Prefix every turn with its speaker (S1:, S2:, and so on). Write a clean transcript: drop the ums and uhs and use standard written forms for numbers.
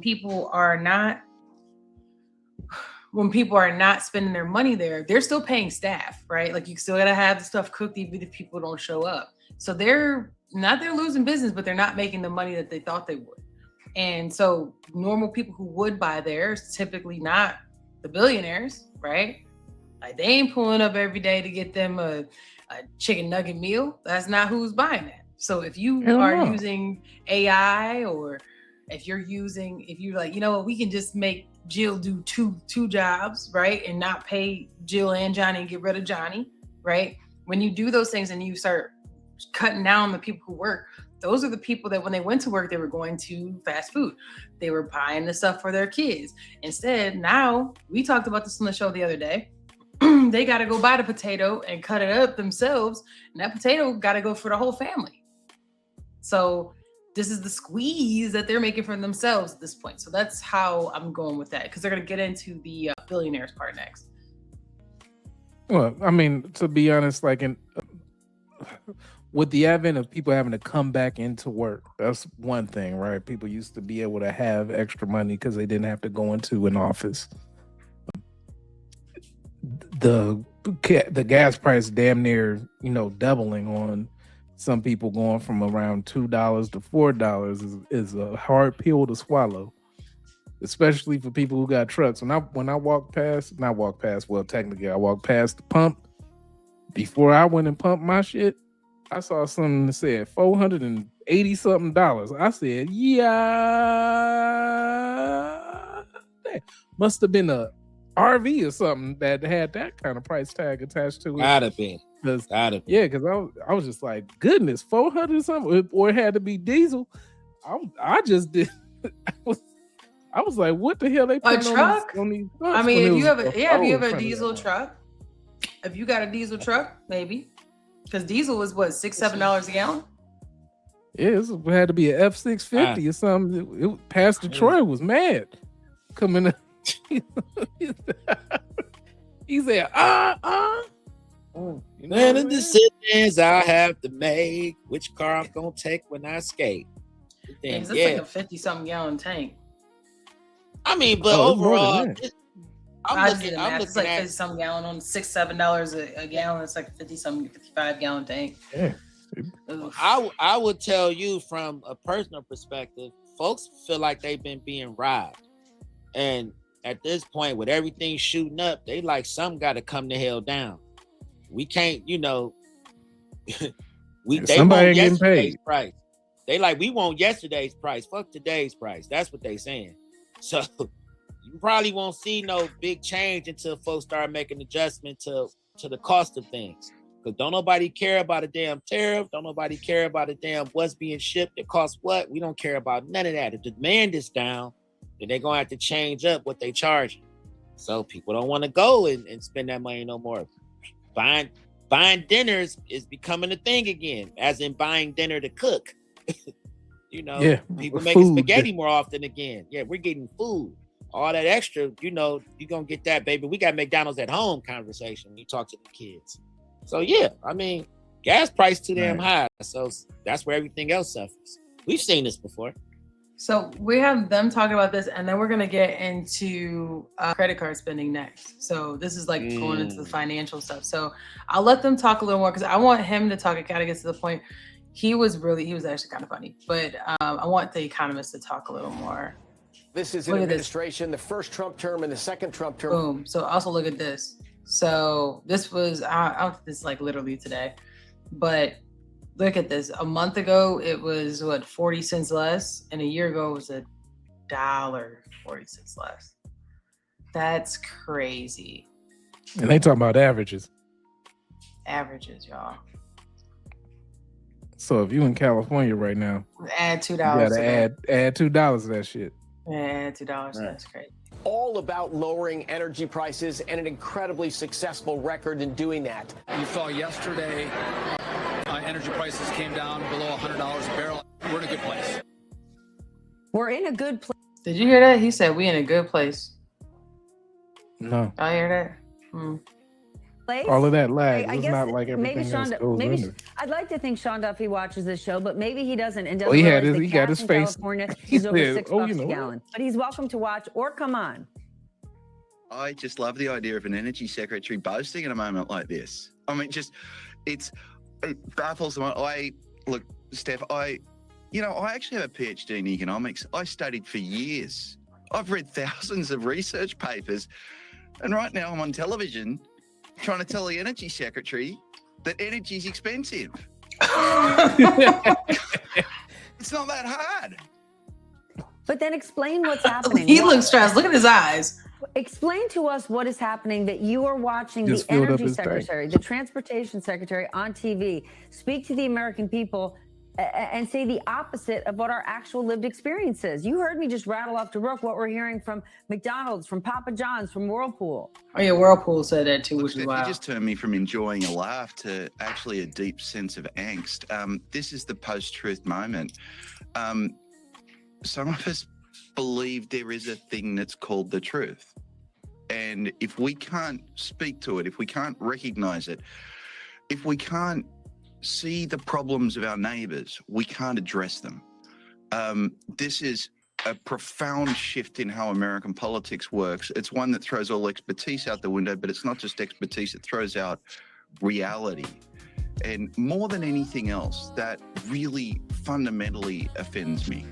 S1: people are not spending their money there, they're still paying staff, right? Like you still gotta have the stuff cooked even if people don't show up. So they're losing business, but they're not making the money that they thought they would. And so normal people who would buy there is typically not the billionaires, right? Like they ain't pulling up every day to get them a chicken nugget meal. That's not who's buying that. So if you are using AI, or if you're like, you know what, we can just make Jill do two jobs, right? And not pay Jill and Johnny and get rid of Johnny, right? When you do those things and you start cutting down the people who work, those are the people that when they went to work, they were going to fast food. They were buying the stuff for their kids. Instead, now, we talked about this on the show the other day, they got to go buy the potato and cut it up themselves. And that potato got to go for the whole family. So this is the squeeze that they're making for themselves at this point. So that's how I'm going with that, because they're going to get into the billionaires part next.
S2: Well, I mean, to be honest, like with the advent of people having to come back into work, that's one thing, right? People used to be able to have extra money because they didn't have to go into an office. The gas price damn near, doubling on some people, going from around $2 to $4 is a hard pill to swallow, especially for people who got trucks. When I walked past, well, technically I walked past the pump. Before I went and pumped my shit, I saw something that said $480 something. I said, yeah, that must have been a RV or something that had that kind of price tag attached to it.
S3: Gotta be.
S2: Yeah, because I was just like, goodness, 400 something, or it had to be diesel. I just did. I was like, what the hell they put on these trucks?
S1: I mean, if you have a diesel truck, if you got a diesel truck, maybe. Because diesel was what, $6-7 a gallon?
S2: Yeah, it had to be an F650 or something. Pastor Troy was mad coming up. He said,
S3: Man, the decisions I have to make, which car I'm gonna take when I skate.
S1: It's like a 50-something gallon tank.
S3: I mean, but overall,
S1: I'm looking at it's like 50-something gallon on $6-7 a gallon. It's like a 50-something 55-gallon tank.
S2: Yeah.
S3: I would tell you from a personal perspective, folks feel like they've been being robbed, and at this point, with everything shooting up, they like some got to come the hell down. We can't, they want yesterday's price. They like, we want yesterday's price. Fuck today's price. That's what they saying. So you probably won't see no big change until folks start making adjustment to the cost of things. Because don't nobody care about a damn tariff. Don't nobody care about a damn what's being shipped. It costs what? We don't care about none of that. If the demand is down, then they're going to have to change up what they charge. So people don't want to go and spend that money no more. Buying dinners is becoming a thing again, as in buying dinner to cook. People making spaghetti more often again. Yeah, we're getting food. All that extra, you're gonna get that, baby. We got McDonald's at home conversation when you talk to the kids. So yeah, I mean, gas price too damn high. So that's where everything else suffers. We've seen this before.
S1: So we have them talking about this, and then we're gonna get into credit card spending next. So this is like going into the financial stuff. So I'll let them talk a little more because I want him to talk. It kind of gets to the point. He was actually kind of funny, but I want the economist to talk a little more.
S4: This is an administration, the first Trump term and the second Trump term.
S1: Boom. So also look at this. So this was, this is like literally today, but look at this. A month ago, it was 40 cents less. And a year ago, it was $1.40 less. That's crazy.
S2: And they talking about averages.
S1: Averages, y'all.
S2: So if you in California right now,
S1: add $2.
S2: You gotta add $2 to that shit.
S1: Yeah, add $2. That's crazy.
S4: All about lowering energy prices and an incredibly successful record in doing that.
S5: You saw yesterday, energy prices came down below $100 a barrel. We're in a good place.
S6: We're in a good place.
S1: Did you hear that? He said we in a good place.
S2: No.
S1: I hear that.
S2: all of that lag.
S6: I
S2: It's
S6: guess
S2: not like
S6: maybe
S2: everything else goes under.
S6: I'd like to think Sean Duffy watches this show, but maybe he doesn't and doesn't
S2: Well, he
S6: realize
S2: had
S6: the
S2: he got
S6: gas
S2: his
S6: in
S2: face.
S6: California
S2: He
S6: is over
S2: said,
S6: $6
S2: you know
S6: a
S2: what?
S6: gallon. But he's welcome to watch or come on.
S7: I just love the idea of an energy secretary boasting in a moment like this. I mean, it baffles me. Look, Steph, I actually have a PhD in economics. I studied for years. I've read thousands of research papers. And right now I'm on television trying to tell the energy secretary that energy is expensive. It's not that hard.
S6: But then explain what's happening.
S1: He looks stressed. Look at his eyes.
S6: Explain to us what is happening that you are watching
S2: Just
S6: the
S2: filled up
S6: energy
S2: his tank.
S6: secretary, the transportation secretary on TV speak to the American people and say the opposite of what our actual lived experience is. You heard me just rattle off to Rook what we're hearing from McDonald's, from Papa John's, from Whirlpool.
S1: Oh yeah, Whirlpool said that too,
S7: Look,
S1: which is
S7: Steph,
S1: wild.
S7: you just turned me from enjoying a laugh to actually a deep sense of angst. This is the post-truth moment. Some of us believe there is a thing that's called the truth. And if we can't speak to it, if we can't recognize it, if we can't see the problems of our neighbors, we can't address them. This is a profound shift in how American politics works. It's one that throws all expertise out the window, but it's not just expertise, it throws out reality. And more than anything else, that really fundamentally offends me.